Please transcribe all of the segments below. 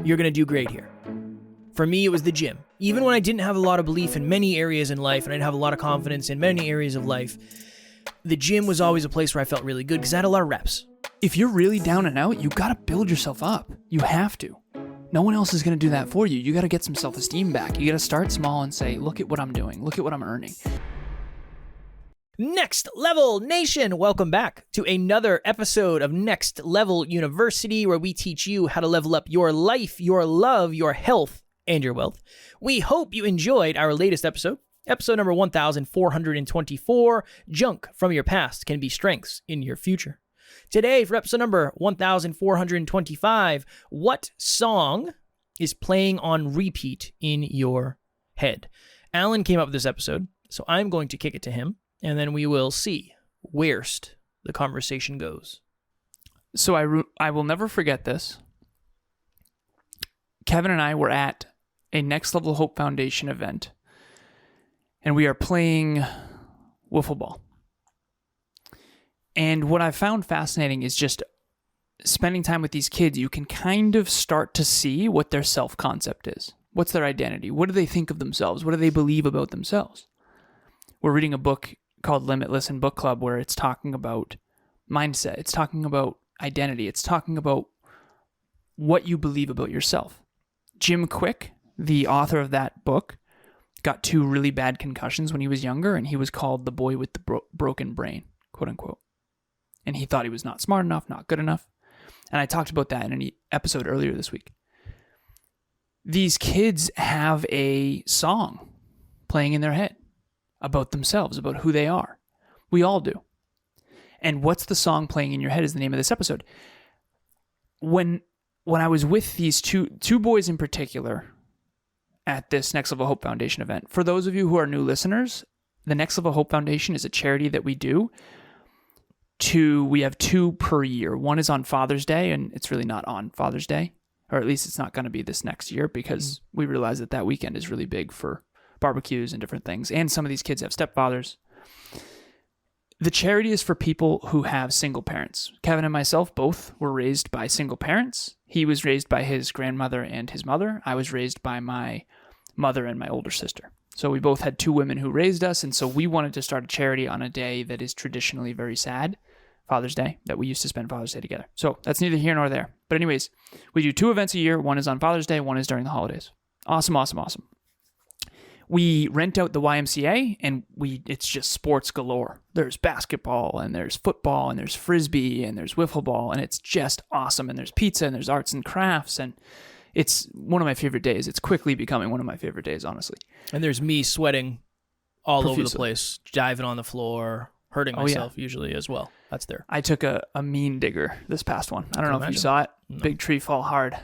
you're going to do great here. For me, it was the gym. Even when I didn't have a lot of belief in many areas in life, and I didn't have a lot of confidence in many areas of life, the gym was always a place where I felt really good because I had a lot of reps. If you're really down and out, you got to build yourself up. You have to. No one else is going to do that for you. You got to get some self-esteem back. You got to start small and say, look at what I'm doing. Look at what I'm earning. Next Level Nation, welcome back to another episode of Next Level University, where we teach you how to level up your life, your love, your health, and your wealth. We hope you enjoyed our latest episode number 1424, Junk from Your Past Can Be Strengths in Your Future. Today, for episode number 1425, what song is playing on repeat in your head? Alan came up with this episode, so I'm going to kick it to him, and then we will see where'st the conversation goes. So I will never forget this. Kevin and I were at a Next Level Hope Foundation event, and we are playing wiffle ball. And what I found fascinating is just spending time with these kids. You can kind of start to see what their self-concept is. What's their identity? What do they think of themselves? What do they believe about themselves? We're reading a book called Limitless in Book Club, where it's talking about mindset. It's talking about identity. It's talking about what you believe about yourself. Jim Quick, the author of that book, got 2 really bad concussions when he was younger, and he was called the boy with the broken brain, quote unquote. And he thought he was not smart enough, not good enough. And I talked about that in an episode earlier this week. These kids have a song playing in their head about themselves, about who they are. We all do. And what's the song playing in your head is the name of this episode. When I was with these two boys in particular at this Next Level Hope Foundation event, for those of you who are new listeners, the Next Level Hope Foundation is a charity that we do. We have 2 per year. One is on Father's Day, and it's really not on Father's Day, or at least it's not going to be this next year, because we realize that weekend is really big for barbecues and different things. And some of these kids have stepfathers. The charity is for people who have single parents. Kevin and myself both were raised by single parents. He was raised by his grandmother and his mother. I was raised by my mother and my older sister. So we both had 2 women who raised us, and so we wanted to start a charity on a day that is traditionally very sad, Father's Day, that we used to spend Father's Day together. So that's neither here nor there. But anyways, we do 2 events a year. One is on Father's Day, one is during the holidays. Awesome. We rent out the YMCA, and it's just sports galore. There's basketball, and there's football, and there's frisbee, and there's wiffle ball, and it's just awesome. And there's pizza, and there's arts and crafts, and it's one of my favorite days. It's quickly becoming one of my favorite days, honestly. And there's me sweating all profusely over the place, diving on the floor, hurting myself usually as well. That's there. I took a mean digger this past one. I don't know if you saw it. No. Big tree fall hard.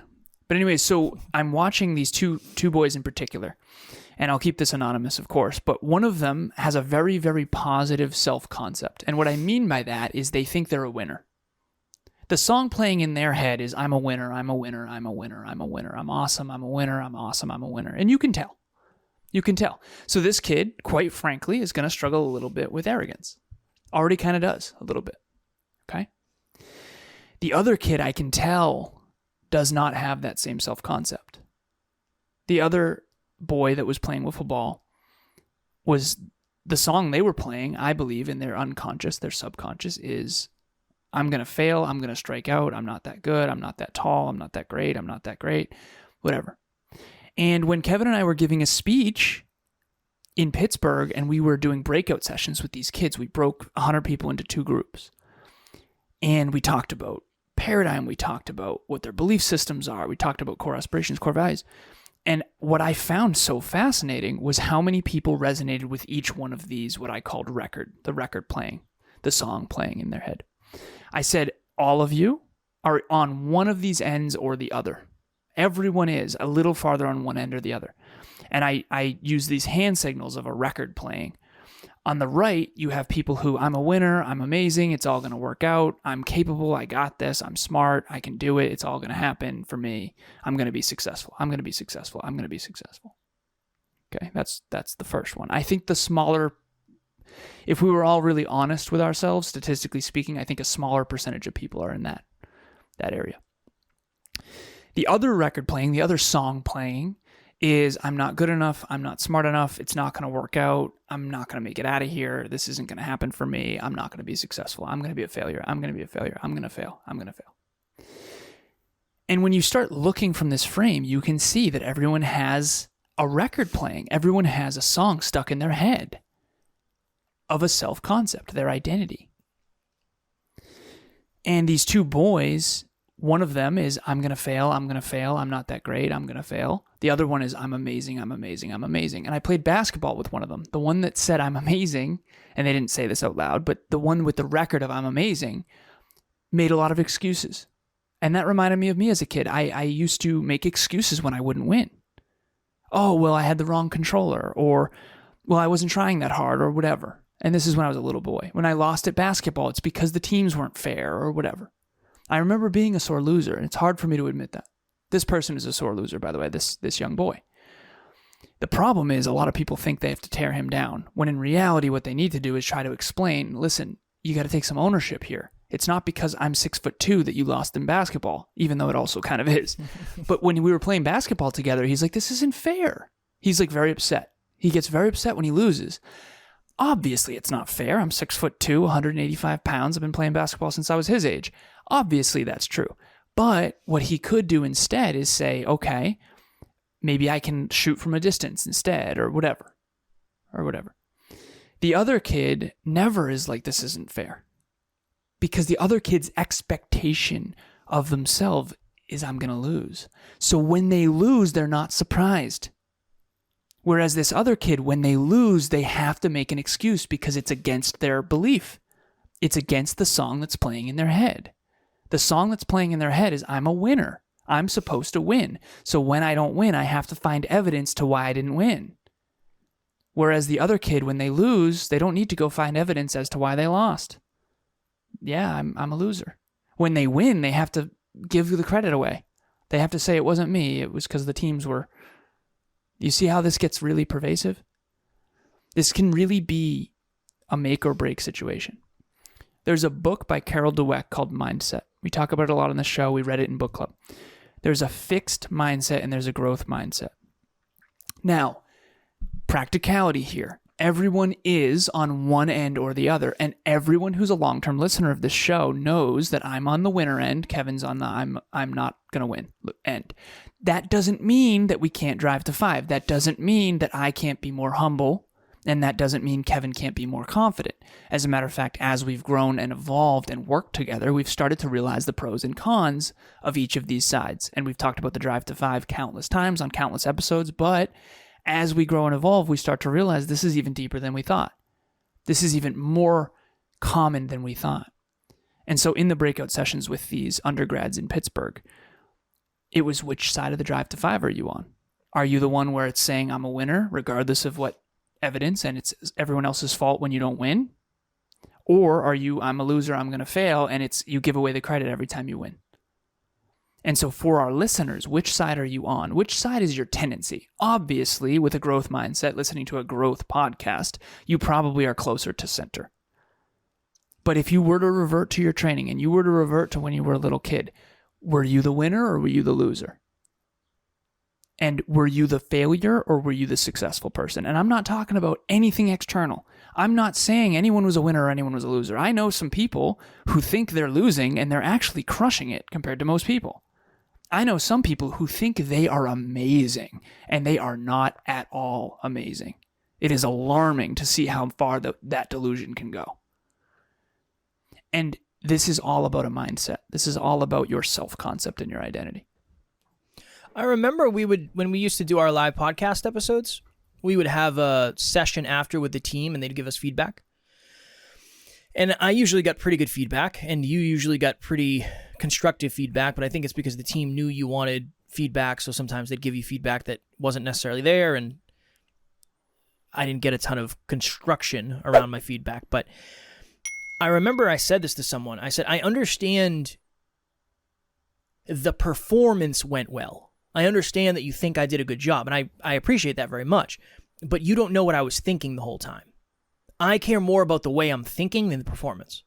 But anyway, so I'm watching these two boys in particular, and I'll keep this anonymous, of course, but one of them has a very, very positive self-concept. And what I mean by that is they think they're a winner. The song playing in their head is, I'm a winner, I'm a winner, I'm a winner, I'm a winner, I'm awesome, I'm a winner, I'm awesome, I'm a winner. And you can tell. You can tell. So this kid, quite frankly, is going to struggle a little bit with arrogance. Already kind of does a little bit. Okay? The other kid, I can tell, does not have that same self-concept. The other boy that was playing wiffle ball was the song they were playing, I believe, in their unconscious, their subconscious, is, I'm going to fail, I'm going to strike out, I'm not that good, I'm not that tall, I'm not that great, I'm not that great, whatever. And when Kevin and I were giving a speech in Pittsburgh and we were doing breakout sessions with these kids, we broke 100 people into 2 groups. And we talked about paradigm, we talked about what their belief systems are, we talked about core aspirations, core values. And what I found so fascinating was how many people resonated with each one of these, what I called the record playing, the song playing in their head. I said, all of you are on one of these ends or the other. Everyone is a little farther on one end or the other. And I use these hand signals of a record playing. On the right, you have people who, I'm a winner, I'm amazing, it's all going to work out, I'm capable, I got this, I'm smart, I can do it, it's all going to happen for me, I'm going to be successful, I'm going to be successful, I'm going to be successful. Okay, that's the first one. I think the smaller, if we were all really honest with ourselves, statistically speaking, I think a smaller percentage of people are in that area. The other record playing, the other song playing is I'm not good enough. I'm not smart enough. It's not going to work out. I'm not going to make it out of here. This isn't going to happen for me. I'm not going to be successful. I'm going to be a failure. I'm going to be a failure. I'm going to fail. I'm going to fail. And when you start looking from this frame, you can see that everyone has a record playing. Everyone has a song stuck in their head of a self-concept, their identity. And these two boys, one of them is, I'm going to fail, I'm going to fail, I'm not that great, I'm going to fail. The other one is, I'm amazing, I'm amazing, I'm amazing. And I played basketball with one of them. The one that said, I'm amazing, and they didn't say this out loud, but the one with the record of I'm amazing made a lot of excuses. And that reminded me of me as a kid. I used to make excuses when I wouldn't win. Oh, well, I had the wrong controller, or, well, I wasn't trying that hard, or whatever. And this is when I was a little boy. When I lost at basketball, it's because the teams weren't fair, or whatever. I remember being a sore loser, and it's hard for me to admit that. This person is a sore loser, by the way, this young boy. The problem is a lot of people think they have to tear him down, when in reality what they need to do is try to explain, listen, you got to take some ownership here. It's not because I'm 6'2" that you lost in basketball, even though it also kind of is. But when we were playing basketball together, he's like, this isn't fair. He's like very upset. He gets very upset when he loses. Obviously, it's not fair. I'm 6'2", 185 pounds. I've been playing basketball since I was his age. Obviously, that's true. But what he could do instead is say, okay, maybe I can shoot from a distance instead, or whatever. The other kid never is like, this isn't fair. Because the other kid's expectation of themselves is, I'm going to lose. So when they lose, they're not surprised. Whereas this other kid, when they lose, they have to make an excuse because it's against their belief. It's against the song that's playing in their head. The song that's playing in their head is, I'm a winner. I'm supposed to win. So when I don't win, I have to find evidence to why I didn't win. Whereas the other kid, when they lose, they don't need to go find evidence as to why they lost. Yeah, I'm a loser. When they win, they have to give the credit away. They have to say, it wasn't me. It was because the teams were... You see how this gets really pervasive? This can really be a make or break situation. There's a book by Carol Dweck called Mindset. We talk about it a lot on the show. We read it in book club. There's a fixed mindset and there's a growth mindset. Now, practicality here. Everyone is on one end or the other, and everyone who's a long-term listener of this show knows that I'm on the winner end, Kevin's on the I'm not going to win end. That doesn't mean that we can't drive to 5. That doesn't mean that I can't be more humble, and that doesn't mean Kevin can't be more confident. As a matter of fact, as we've grown and evolved and worked together, we've started to realize the pros and cons of each of these sides, and we've talked about the drive to 5 countless times on countless episodes, but as we grow and evolve, we start to realize this is even deeper than we thought. This is even more common than we thought. And so in the breakout sessions with these undergrads in Pittsburgh, it was, which side of the drive to 5 are you on? Are you the one where it's saying I'm a winner, regardless of what evidence, and it's everyone else's fault when you don't win? Or are you, I'm a loser, I'm going to fail, and it's you give away the credit every time you win? And so for our listeners, which side are you on? Which side is your tendency? Obviously, with a growth mindset, listening to a growth podcast, you probably are closer to center. But if you were to revert to your training and you were to revert to when you were a little kid, were you the winner or were you the loser? And were you the failure or were you the successful person? And I'm not talking about anything external. I'm not saying anyone was a winner or anyone was a loser. I know some people who think they're losing and they're actually crushing it compared to most people. I know some people who think they are amazing, and they are not at all amazing. It is alarming to see how far that delusion can go. And this is all about a mindset. This is all about your self-concept and your identity. I remember when we used to do our live podcast episodes, we would have a session after with the team, and they'd give us feedback. And I usually got pretty good feedback, and you usually got pretty constructive feedback, but I think it's because the team knew you wanted feedback, so sometimes they'd give you feedback that wasn't necessarily there, and I didn't get a ton of construction around my feedback. But I remember I said this to someone. I said, I understand the performance went well. I understand that you think I did a good job, and I appreciate that very much, but you don't know what I was thinking the whole time. I care more about the way I'm thinking than the performance.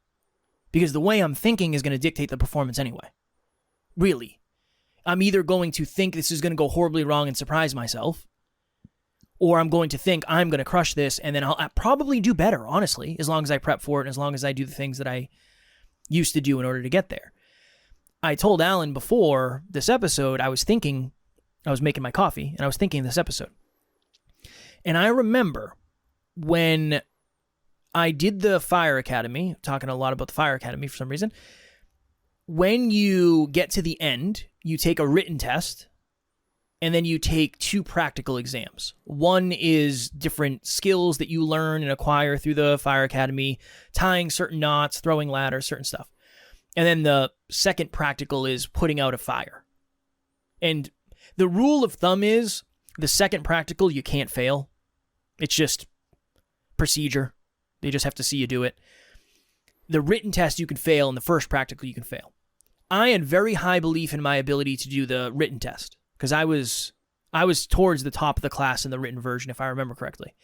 Because the way I'm thinking is going to dictate the performance anyway. Really. I'm either going to think this is going to go horribly wrong and surprise myself, or I'm going to think I'm going to crush this, and then I'll probably do better, honestly, as long as I prep for it and as long as I do the things that I used to do in order to get there. I told Alan before this episode, I was making my coffee, and I was thinking this episode. And I remember when I did the Fire Academy, talking a lot about the Fire Academy for some reason, when you get to the end, you take a written test, and then you take 2 practical exams. One is different skills that you learn and acquire through the Fire Academy, tying certain knots, throwing ladders, certain stuff. And then the second practical is putting out a fire. And the rule of thumb is the second practical, you can't fail. It's just procedure. They just have to see you do it. The written test you can fail, and the first practical you can fail. I had very high belief in my ability to do the written test because I was towards the top of the class in the written version, if I remember correctly.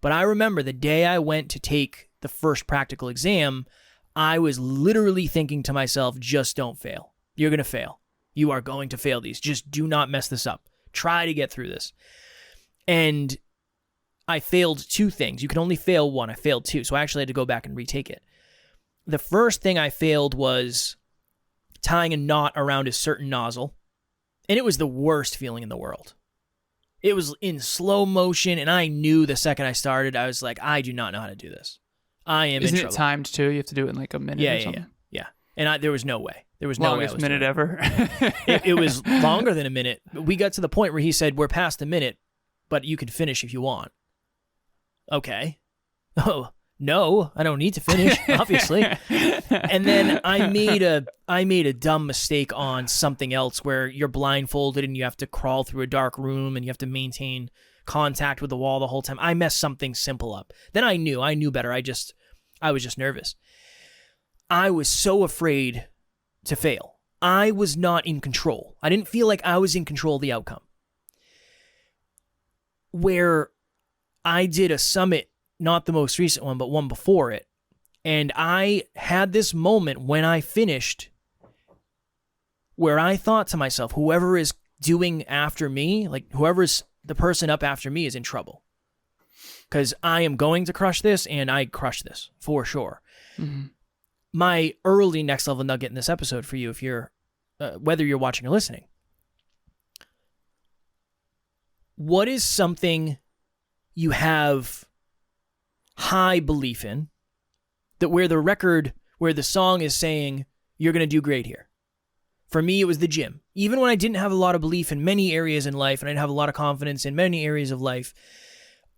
But I remember the day I went to take the first practical exam, I was literally thinking to myself, just don't fail. You're going to fail. You are going to fail these. Just do not mess this up. Try to get through this. And I failed 2 things. You can only fail 1. I failed 2, so I actually had to go back and retake it. The first thing I failed was tying a knot around a certain nozzle, and it was the worst feeling in the world. It was in slow motion, and I knew the second I started, I was like, I do not know how to do this. I am Isn't in trouble. it timed too? You have to do it in like a minute or something? Yeah. And there was no way. There was no way I was longest minute ever. it was longer than a minute. We got to the point where he said, we're past a minute, but you can finish if you want. Okay. Oh, no, I don't need to finish, obviously. And then I made a dumb mistake on something else where you're blindfolded and you have to crawl through a dark room and you have to maintain contact with the wall the whole time. I messed something simple up. Then I knew better. I was just nervous. I was so afraid to fail. I was not in control. I didn't feel like I was in control of the outcome. Where I did a summit, not the most recent one, but one before it, and I had this moment when I finished where I thought to myself, whoever is doing after me, like whoever's the person up after me is in trouble. Because I am going to crush this, and I crush this, for sure. Mm-hmm. My early next level nugget in this episode for you, if you're, whether you're watching or listening. What is something you have high belief in, that where the song is saying, you're going to do great here? For me, it was the gym. Even when I didn't have a lot of belief in many areas in life, and I didn't have a lot of confidence in many areas of life,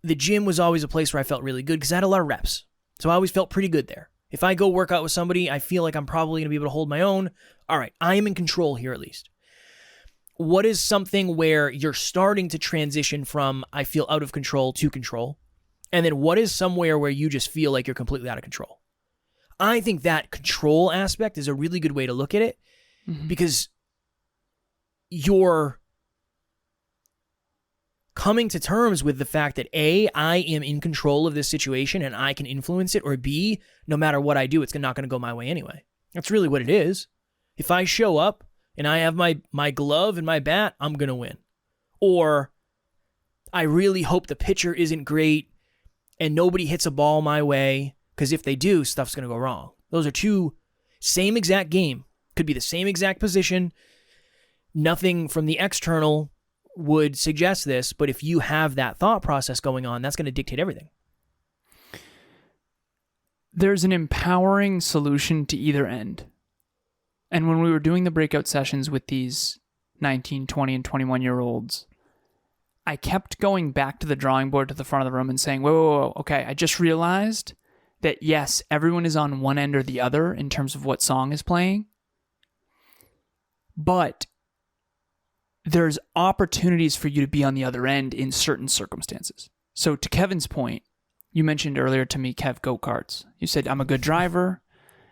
the gym was always a place where I felt really good because I had a lot of reps. So I always felt pretty good there. If I go work out with somebody, I feel like I'm probably going to be able to hold my own. All right, I am in control here at least. What is something where you're starting to transition from I feel out of control to control? And then what is somewhere where you just feel like you're completely out of control? I think that control aspect is a really good way to look at it, because you're coming to terms with the fact that A, I am in control of this situation and I can influence it, or B, no matter what I do, it's not going to go my way anyway. That's really what it is. If I show up and I have my glove and my bat, I'm going to win. Or I really hope the pitcher isn't great and nobody hits a ball my way, because if they do, stuff's going to go wrong. Those are 2 same exact game. Could be the same exact position. Nothing from the external would suggest this, but if you have that thought process going on, that's going to dictate everything. There's an empowering solution to either end. And when we were doing the breakout sessions with these 19, 20, and 21-year-olds, I kept going back to the drawing board to the front of the room and saying, whoa, okay, I just realized that yes, everyone is on one end or the other in terms of what song is playing, but there's opportunities for you to be on the other end in certain circumstances. So to Kevin's point, you mentioned earlier to me, Kev, go-karts. You said, I'm a good driver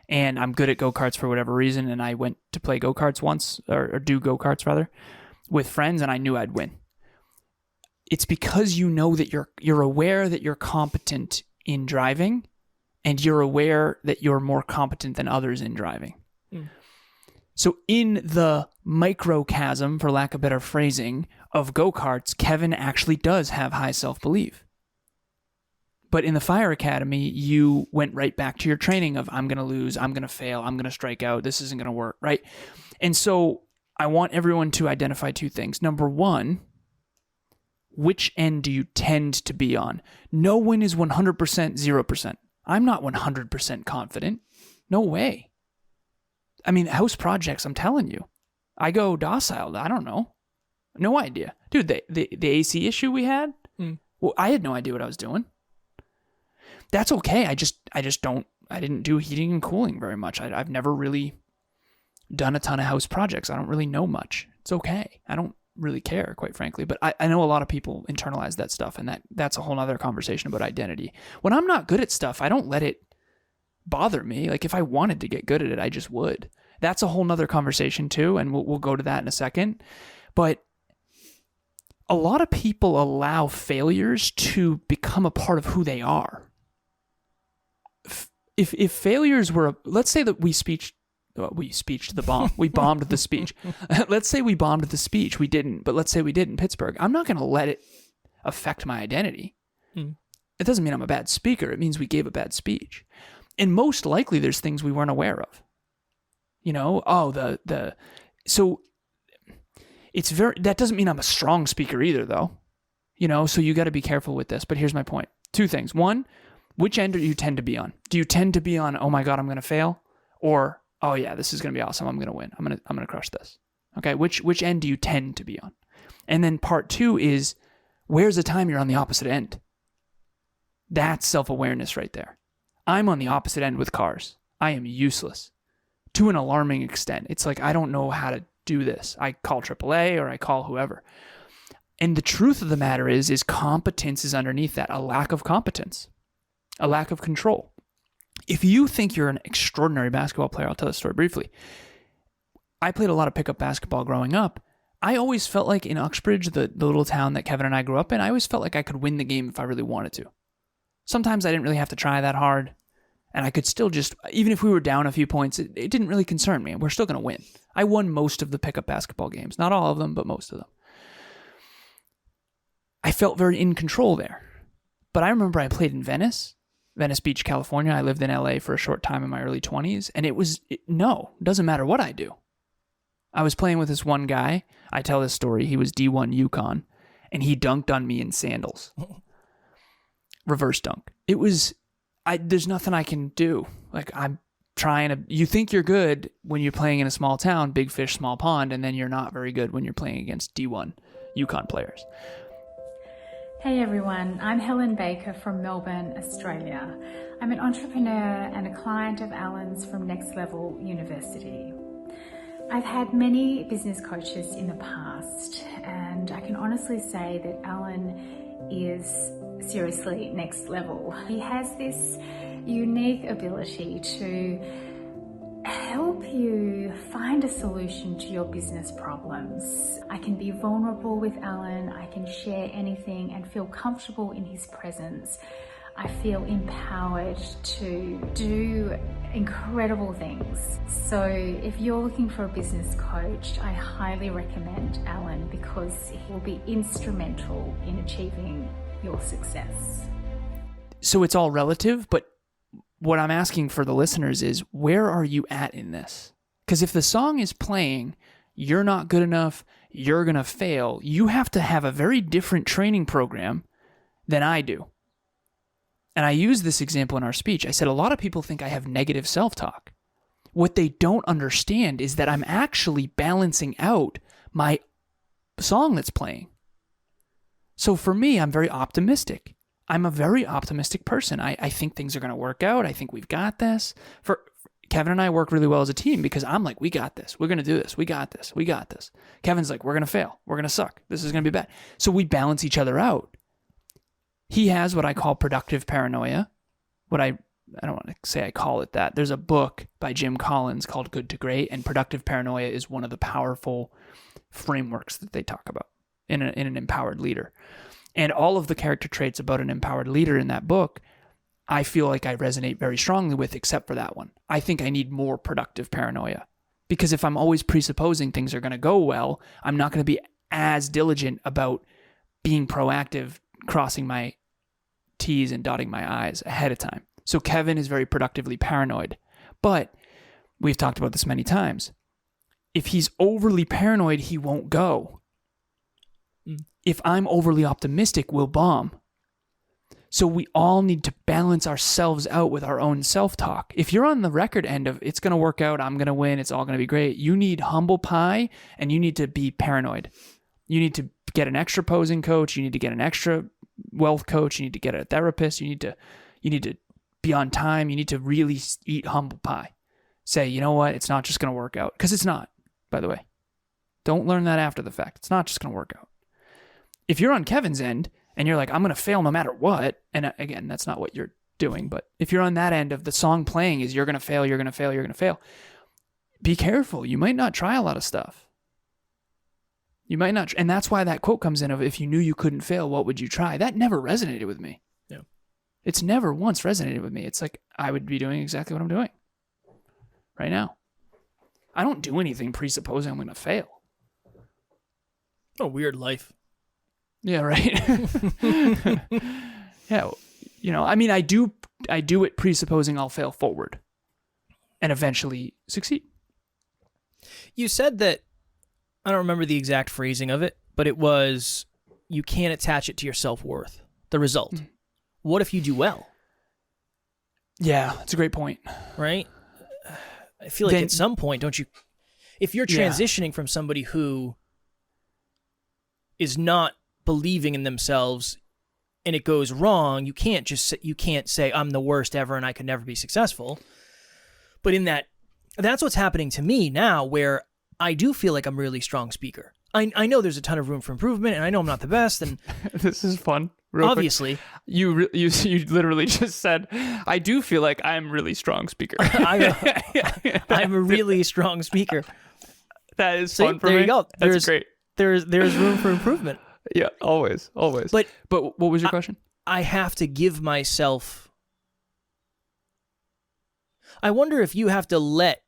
and I'm good at go-karts for whatever reason. And I went to play go-karts once, or do go-karts rather, with friends, and I knew I'd win. It's because you know that you're aware that you're competent in driving, and you're aware that you're more competent than others in driving. So in the microcosm, for lack of better phrasing, of go-karts, Kevin actually does have high self-belief. But in the Fire Academy, you went right back to your training of, I'm going to lose, I'm going to fail, I'm going to strike out, this isn't going to work, right? And so I want everyone to identify two things. Number one, which end do you tend to be on? No one is 100%, 0%. I'm not 100% confident. No way. I mean, house projects, I'm telling you. I go docile, I don't know. No idea. Dude, the AC issue we had, well, I had no idea what I was doing. That's okay. I didn't do heating and cooling very much. I've never really done a ton of house projects. I don't really know much. It's okay. I don't really care, quite frankly. But I know a lot of people internalize that stuff, and that's a whole other conversation about identity. When I'm not good at stuff, I don't let it bother me. Like, if I wanted to get good at it, I just would. That's a whole nother conversation too, and we'll go to that in a second. But a lot of people allow failures to become a part of who they are. If failures were, let's say that we bombed the speech. Let's say we bombed the speech. We didn't, but let's say we did in Pittsburgh. I'm not going to let it affect my identity. It doesn't mean I'm a bad speaker. It means we gave a bad speech. And most likely there's things we weren't aware of. So it's that doesn't mean I'm a strong speaker either though. So you got to be careful with this, but here's my point. Two things. One, which end do you tend to be on? Do you tend to be on, oh my God, I'm going to fail? Or, oh yeah, this is going to be awesome. I'm going to win. I'm going to crush this. Okay. Which end do you tend to be on? And then part two is, where's the time you're on the opposite end? That's self-awareness right there. I'm on the opposite end with cars. I am useless to an alarming extent. It's like, I don't know how to do this. I call AAA or I call whoever. And the truth of the matter is competence is underneath that, a lack of competence, a lack of control. If you think you're an extraordinary basketball player, I'll tell this story briefly. I played a lot of pickup basketball growing up. I always felt like in Uxbridge, the little town that Kevin and I grew up in, I always felt like I could win the game if I really wanted to. Sometimes I didn't really have to try that hard. And I could still just, even if we were down a few points, it didn't really concern me. We're still going to win. I won most of the pickup basketball games. Not all of them, but most of them. I felt very in control there. But I remember I played in Venice Beach, California. I lived in LA for a short time in my early 20s. And it doesn't matter what I do. I was playing with this one guy. I tell this story. He was D1 UConn. And he dunked on me in sandals. Reverse dunk. It was... there's nothing I can do. Like, I'm trying to, you think you're good when you're playing in a small town, big fish, small pond, and then you're not very good when you're playing against D1 UConn players. Hey everyone, I'm Helen Baker from Melbourne, Australia. I'm an entrepreneur and a client of Alan's from Next Level University. I've had many business coaches in the past, and I can honestly say that Alan is seriously next level. He has this unique ability to help you find a solution to your business problems. I can be vulnerable with Alan. I can share anything and feel comfortable in his presence. I feel empowered to do incredible things. So if you're looking for a business coach, I highly recommend Alan because he will be instrumental in achieving your success. So it's all relative, but what I'm asking for the listeners is, where are you at in this? Because if the song is playing, you're not good enough, you're going to fail, you have to have a very different training program than I do. And I used this example in our speech. I said, a lot of people think I have negative self-talk. What they don't understand is that I'm actually balancing out my song that's playing. So for me, I'm very optimistic. I'm a very optimistic person. I think things are going to work out. I think we've got this. For Kevin and I work really well as a team because I'm like, we got this. We're going to do this. We got this. We got this. Kevin's like, we're going to fail. We're going to suck. This is going to be bad. So we balance each other out. He has what I call productive paranoia. I don't want to say I call it that. There's a book by Jim Collins called Good to Great, and productive paranoia is one of the powerful frameworks that they talk about in an empowered leader. And all of the character traits about an empowered leader in that book, I feel like I resonate very strongly with, except for that one. I think I need more productive paranoia Because if I'm always presupposing things are going to go well, I'm not going to be as diligent about being proactive, crossing my T's and dotting my I's ahead of time. So Kevin is very productively paranoid. But we've talked about this many times. If he's overly paranoid, he won't go. If I'm overly optimistic, we'll bomb. So we all need to balance ourselves out with our own self-talk. If you're on the record end of it's going to work out, I'm going to win, it's all going to be great, you need humble pie and you need to be paranoid. You need to get an extra posing coach. You need to get an extra wealth coach. You need to get a therapist. You need to be on time. You need to really eat humble pie. Say, you know what? It's not just going to work out. Because it's not, by the way. Don't learn that after the fact. It's not just going to work out. If you're on Kevin's end and you're like, I'm going to fail no matter what, and again, that's not what you're doing, but if you're on that end of the song playing is you're going to fail, you're going to fail, you're going to fail, be careful. You might not try a lot of stuff. You might not. And that's why that quote comes in of, if you knew you couldn't fail, what would you try? That never resonated with me. Yeah. It's never once resonated with me. It's like, I would be doing exactly what I'm doing right now. I don't do anything presupposing I'm going to fail. Oh, weird life. Yeah, right. Yeah. I mean, I do it presupposing I'll fail forward and eventually succeed. You said that, I don't remember the exact phrasing of it, but it was, you can't attach it to your self-worth, the result. Mm. What if you do well? Yeah, that's a great point. Right? I feel like at some point, don't you, if you're transitioning from somebody who is not believing in themselves and it goes wrong, you can't say I'm the worst ever and I could never be successful. But that's what's happening to me now, where I do feel like I'm a really strong speaker. I know there's a ton of room for improvement, and I know I'm not the best. And this is fun. Obviously, you literally just said, "I do feel like I'm a really strong speaker." I'm a really strong speaker. That is fun for me. There you go. That's great. There's room for improvement. Yeah, always. But what was your question? I have to give myself. I wonder if you have to let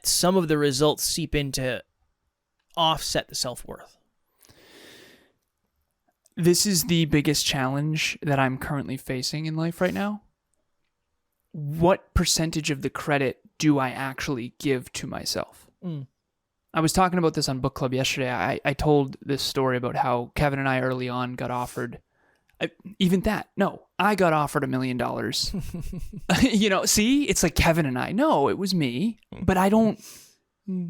some of the results seep in to offset the self-worth. This is the biggest challenge that I'm currently facing in life right now. What percentage of the credit do I actually give to myself? Mm. I was talking about this on book club yesterday. I told this story about how Kevin and I early on got offered, I got offered $1 million. See, it's like Kevin and I. No, it was me, but I don't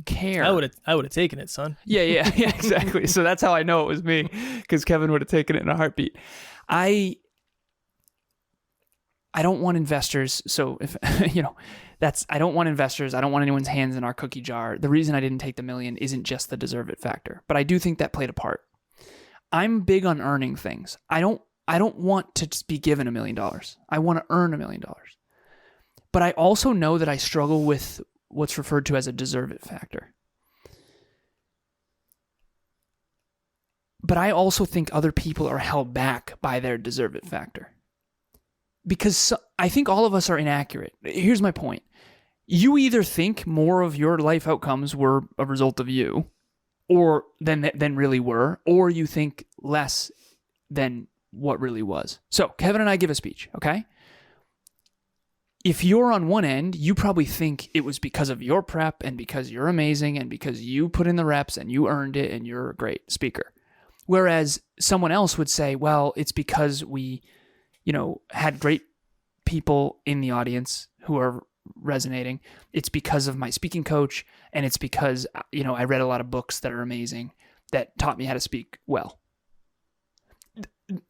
care. I would have taken it, son. Yeah, exactly. So that's how I know it was me, because Kevin would have taken it in a heartbeat. I don't want investors. So if I don't want investors. I don't want anyone's hands in our cookie jar. The reason I didn't take the $1 million isn't just the deserve it factor, but I do think that played a part. I'm big on earning things. I don't want to just be given $1 million. I want to earn $1 million. But I also know that I struggle with what's referred to as a deserve it factor. But I also think other people are held back by their deserve it factor. Because I think all of us are inaccurate. Here's my point. You either think more of your life outcomes were a result of you, or than really were, or you think less than what really was. So Kevin and I give a speech, okay? If you're on one end, you probably think it was because of your prep and because you're amazing and because you put in the reps and you earned it and you're a great speaker. Whereas someone else would say, well, it's because we, had great people in the audience who are resonating. It's because of my speaking coach, and it's because, I read a lot of books that are amazing that taught me how to speak well.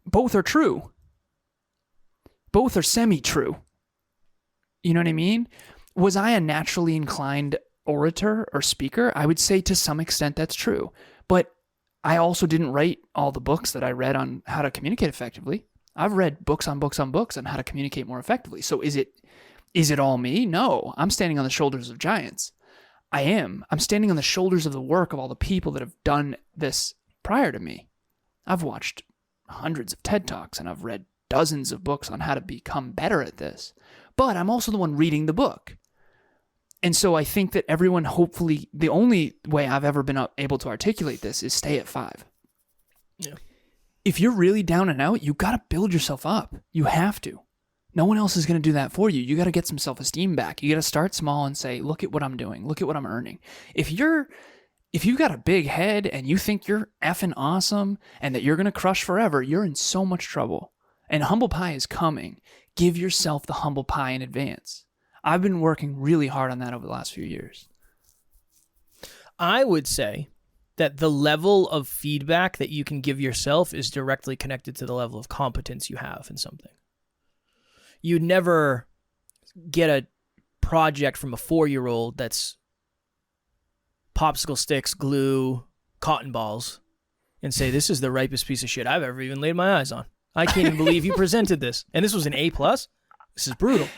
Both are true. Both are semi-true. You know what I mean? Was I a naturally inclined orator or speaker? I would say to some extent that's true. But I also didn't write all the books that I read on how to communicate effectively. I've read books on books on books on how to communicate more effectively. So is it all me? No, I'm standing on the shoulders of giants. I am. I'm standing on the shoulders of the work of all the people that have done this prior to me. I've watched hundreds of TED Talks and I've read dozens of books on how to become better at this. but I'm also the one reading the book. And so I think that everyone, hopefully, the only way I've ever been able to articulate this is stay at 5. Yeah. If you're really down and out, you got to build yourself up. You have to. No one else is going to do that for you. You got to get some self-esteem back. You got to start small and say, look at what I'm doing. Look at what I'm earning. If you've got a big head and you think you're effing awesome and that you're going to crush forever, you're in so much trouble. And humble pie is coming. Give yourself the humble pie in advance. I've been working really hard on that over the last few years. I would say that the level of feedback that you can give yourself is directly connected to the level of competence you have in something. You'd never get a project from a 4-year-old that's popsicle sticks, glue, cotton balls, and say, this is the ripest piece of shit I've ever even laid my eyes on. I can't even believe you presented this. And this was an A+. This is brutal.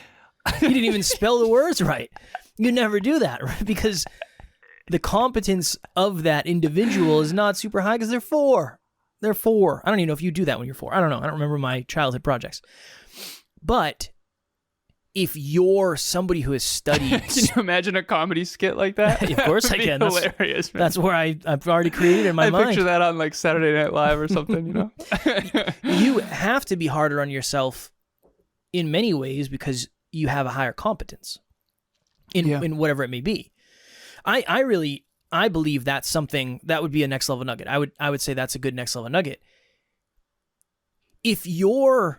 You didn't even spell the words right. You never do that, right? Because the competence of that individual is not super high because they're 4. They're 4. I don't even know if you do that when you're 4. I don't know. I don't remember my childhood projects. But if you're somebody who has studied... Can you imagine a comedy skit like that? Of course I can. Hilarious, man. That's where I've already created in my mind. I picture that on like Saturday Night Live or something, you know? You have to be harder on yourself in many ways because you have a higher competence in whatever it may be. I believe that's something that would be a next level nugget. I would say that's a good next level nugget. If you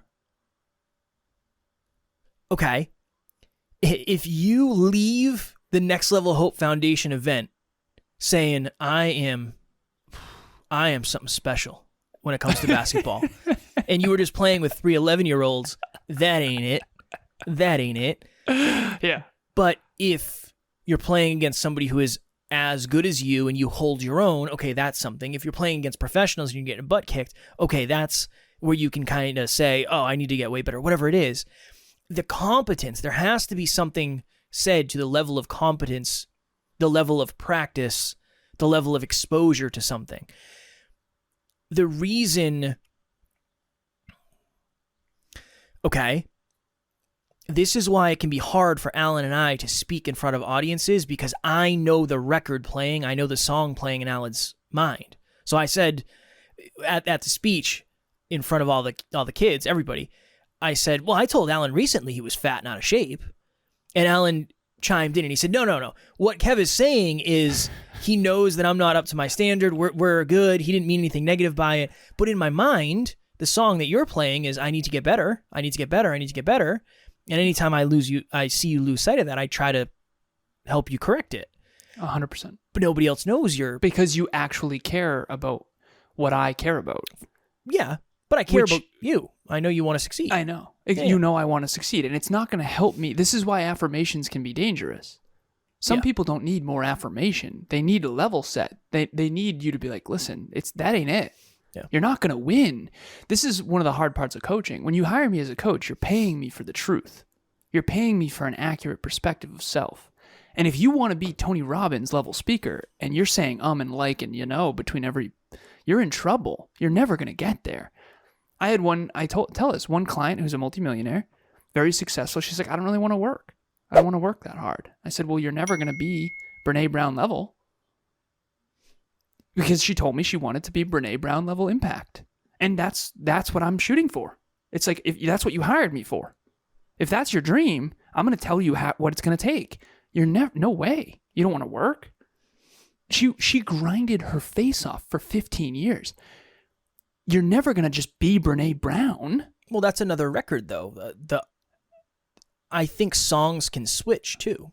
leave the Next Level Hope Foundation event saying I am something special when it comes to basketball, and you were just playing with 3 11-year-olds, that ain't it. That ain't it. Yeah. But if you're playing against somebody who is as good as you and you hold your own, okay, that's something. If you're playing against professionals and you're getting a butt kicked, okay, that's where you can kind of say, oh, I need to get way better, whatever it is. The competence, there has to be something said to the level of competence, the level of practice, the level of exposure to something. The reason, okay, this is why it can be hard for Alan and I to speak in front of audiences, because I know the record playing, I know the song playing in Alan's mind. So I said at the speech in front of all the kids, everybody, I said, well, I told Alan recently he was fat and out of shape. And Alan chimed in and he said, no. What Kev is saying is he knows that I'm not up to my standard. We're good. He didn't mean anything negative by it. But in my mind, the song that you're playing is I need to get better. I need to get better. I need to get better. And anytime I see you lose sight of that, I try to help you correct it. 100%. But nobody else knows because you actually care about what I care about. Yeah, but I care about you. I know you want to succeed. I know. You know I want to succeed, and it's not going to help me. This is why affirmations can be dangerous. Some people don't need more affirmation. They need a level set. They need you to be like, listen, that ain't it. Yeah. You're not going to win. This is one of the hard parts of coaching. When you hire me as a coach, you're paying me for the truth. You're paying me for an accurate perspective of self. And if you want to be Tony Robbins level speaker and you're saying and like and between you're in trouble. You're never going to get there. I had tell this one client who's a multimillionaire, very successful. She's like, I don't really want to work. I don't want to work that hard. I said, well, you're never going to be Brene Brown level. Because she told me she wanted to be Brene Brown level impact. And that's what I'm shooting for. It's like, if that's what you hired me for. If that's your dream, I'm going to tell you what it's going to take. No way. You don't want to work? She grinded her face off for 15 years. You're never going to just be Brene Brown. Well, that's another record, though. I think songs can switch, too.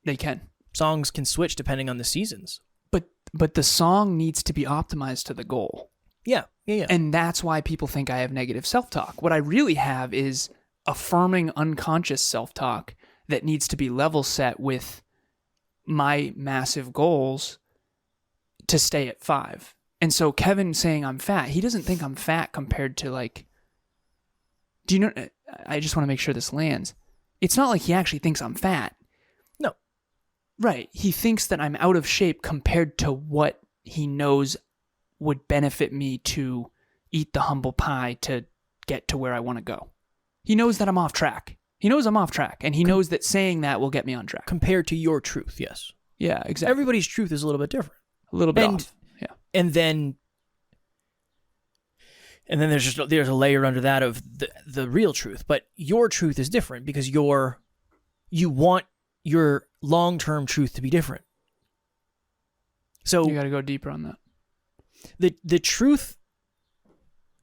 They can. Songs can switch depending on the seasons. But the song needs to be optimized to the goal. Yeah. And that's why people think I have negative self-talk. What I really have is affirming unconscious self-talk that needs to be level set with my massive goals to stay at 5. And so Kevin saying I'm fat, he doesn't think I'm fat compared to do you know, I just want to make sure this lands. It's not like he actually thinks I'm fat. No. Right. He thinks that I'm out of shape compared to what he knows would benefit me to eat the humble pie to get to where I want to go. He knows that I'm off track. He knows I'm off track, and he knows that saying that will get me on track. Compared to your truth, yes. Yeah, exactly. Everybody's truth is a little bit different. A little bit off. Yeah. And then there's a layer under that of the real truth. But your truth is different because you want your long-term truth to be different. So you got to go deeper on that. The truth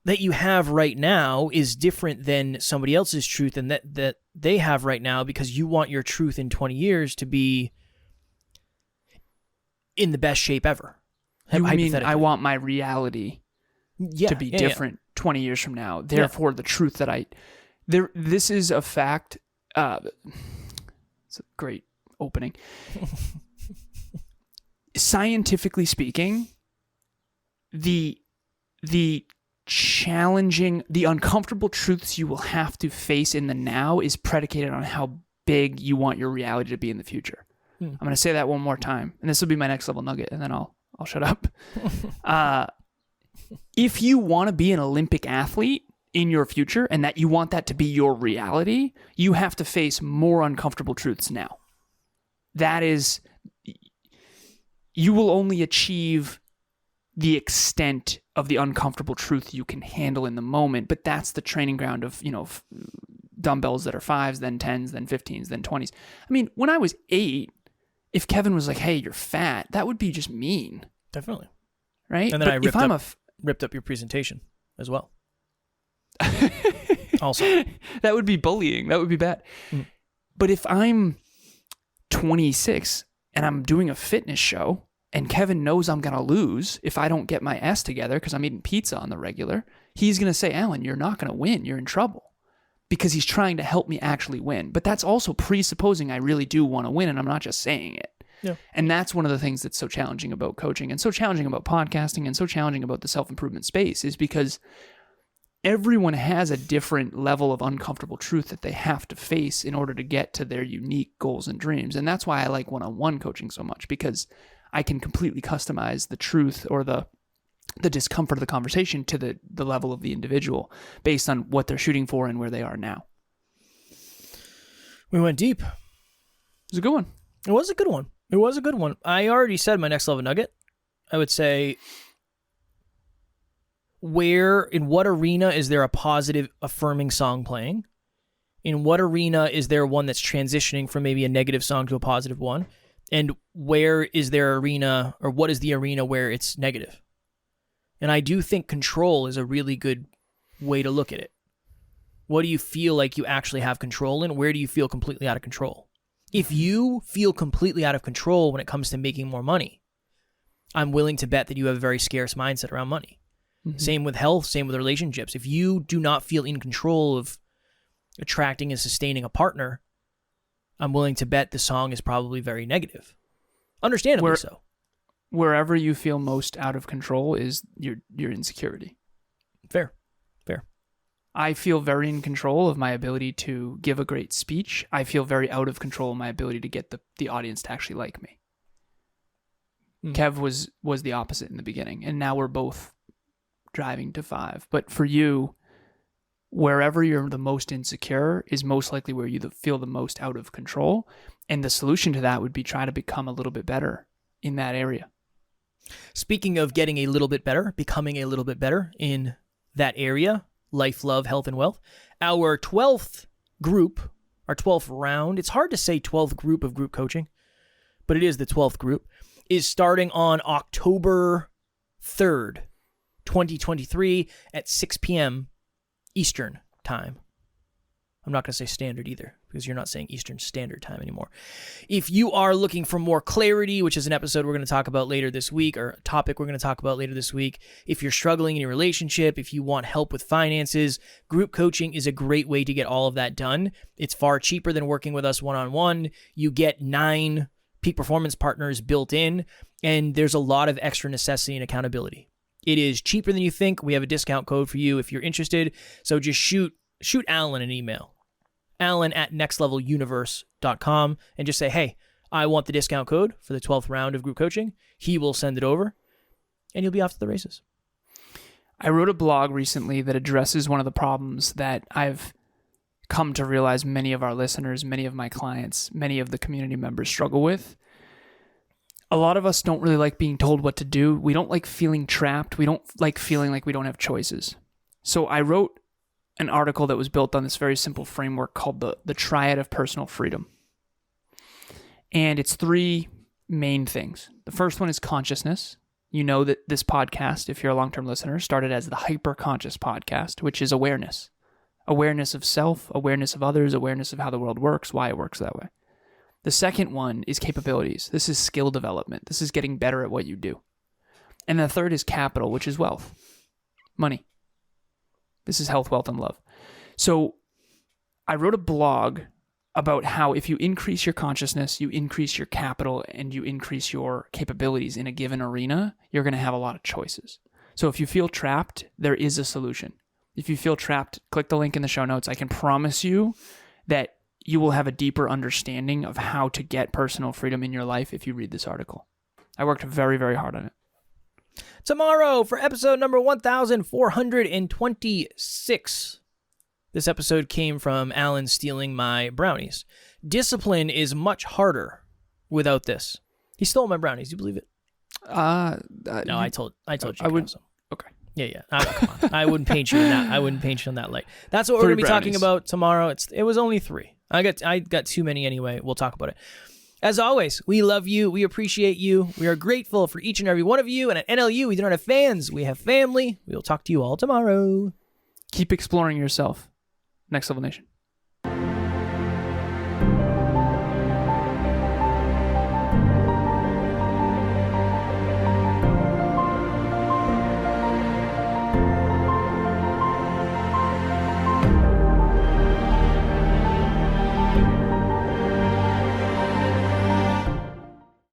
that you have right now is different than somebody else's truth and that they have right now because you want your truth in 20 years to be in the best shape ever. You mean I want my reality to be different 20 years from now. Therefore, the truth that this is a fact. It's a great opening. Scientifically speaking, the challenging, the uncomfortable truths you will have to face in the now is predicated on how big you want your reality to be in the future. I'm going to say that one more time, and this will be my next level nugget, and then I'll shut up. If you want to be an Olympic athlete in your future and that you want that to be your reality, you have to face more uncomfortable truths now. That is, you will only achieve the extent of the uncomfortable truth you can handle in the moment, but that's the training ground of, dumbbells that are 5s, then 10s, then 15s, then 20s. I mean, when I was 8, if Kevin was like, hey, you're fat, that would be just mean. Definitely. Right? And then I ripped up your presentation as well. Also. That would be bullying. That would be bad. But if I'm 26 and I'm doing a fitness show and Kevin knows I'm going to lose if I don't get my ass together because I'm eating pizza on the regular, he's going to say, Alan, you're not going to win. You're in trouble. Because he's trying to help me actually win. But that's also presupposing I really do want to win, and I'm not just saying it. Yeah. And that's one of the things that's so challenging about coaching and so challenging about podcasting and so challenging about the self-improvement space is because everyone has a different level of uncomfortable truth that they have to face in order to get to their unique goals and dreams. And that's why I like one-on-one coaching so much, because I can completely customize the truth or the discomfort of the conversation to the level of the individual based on what they're shooting for and where they are now. We went deep. It was a good one. It was a good one. It was a good one. I already said my next level nugget. I would say, in what arena is there a positive, affirming song playing? In what arena is there one that's transitioning from maybe a negative song to a positive one? And where is there arena, or what is the arena where it's negative? And I do think control is a really good way to look at it. What do you feel like you actually have control in? Where do you feel completely out of control? If you feel completely out of control when it comes to making more money, I'm willing to bet that you have a very scarce mindset around money. Mm-hmm. Same with health, same with relationships. If you do not feel in control of attracting and sustaining a partner, I'm willing to bet the song is probably very negative. Understandably so. Wherever you feel most out of control is your insecurity. Fair. I feel very in control of my ability to give a great speech. I feel very out of control of my ability to get the audience to actually like me. Kev was the opposite in the beginning, and now we're both driving to 5. But for you, wherever you're the most insecure is most likely where you feel the most out of control. And the solution to that would be try to become a little bit better in that area. Speaking of getting a little bit better, becoming a little bit better in that area, life, love, health, and wealth, our 12th group, our 12th round, it's hard to say 12th group of group coaching, but it is the 12th group, is starting on October 3rd, 2023 at 6 p.m. Eastern time. I'm not going to say standard either, because you're not saying Eastern Standard Time anymore. If you are looking for more clarity, which is an episode we're going to talk about later this week, or a topic we're going to talk about later this week, if you're struggling in your relationship, if you want help with finances, group coaching is a great way to get all of that done. It's far cheaper than working with us one-on-one. You get 9 peak performance partners built in, and there's a lot of extra necessity and accountability. It is cheaper than you think. We have a discount code for you if you're interested. So just shoot Alan an email, alan@nextleveluniverse.com, and just say, hey, I want the discount code for the 12th round of group coaching. He will send it over, and you'll be off to the races. I wrote a blog recently that addresses one of the problems that I've come to realize many of our listeners, many of my clients, many of the community members struggle with. A lot of us don't really like being told what to do. We don't like feeling trapped. We don't like feeling like we don't have choices. So I wrote an article that was built on this very simple framework called the triad of personal freedom. And it's 3 main things. The first one is consciousness. You know that this podcast, if you're a long-term listener, started as the hyper-conscious podcast, which is awareness. Awareness of self, awareness of others, awareness of how the world works, why it works that way. The second one is capabilities. This is skill development. This is getting better at what you do. And the third is capital, which is wealth, money. This is health, wealth, and love. So I wrote a blog about how if you increase your consciousness, you increase your capital, and you increase your capabilities in a given arena, you're going to have a lot of choices. So if you feel trapped, there is a solution. If you feel trapped, click the link in the show notes. I can promise you that you will have a deeper understanding of how to get personal freedom in your life if you read this article. I worked very, very hard on it. Tomorrow for episode number 1426. This episode came from Alan stealing my brownies. Discipline is much harder without this. He stole my brownies. Do you believe it? No, I told you. I would. Okay. Yeah. Come on. I wouldn't paint you in that. I wouldn't paint you in that light. That's what we're going to be talking about tomorrow. It was only 3. I got too many anyway. We'll talk about it. As always, we love you. We appreciate you. We are grateful for each and every one of you. And at NLU, we do not have fans. We have family. We will talk to you all tomorrow. Keep exploring yourself. Next Level Nation.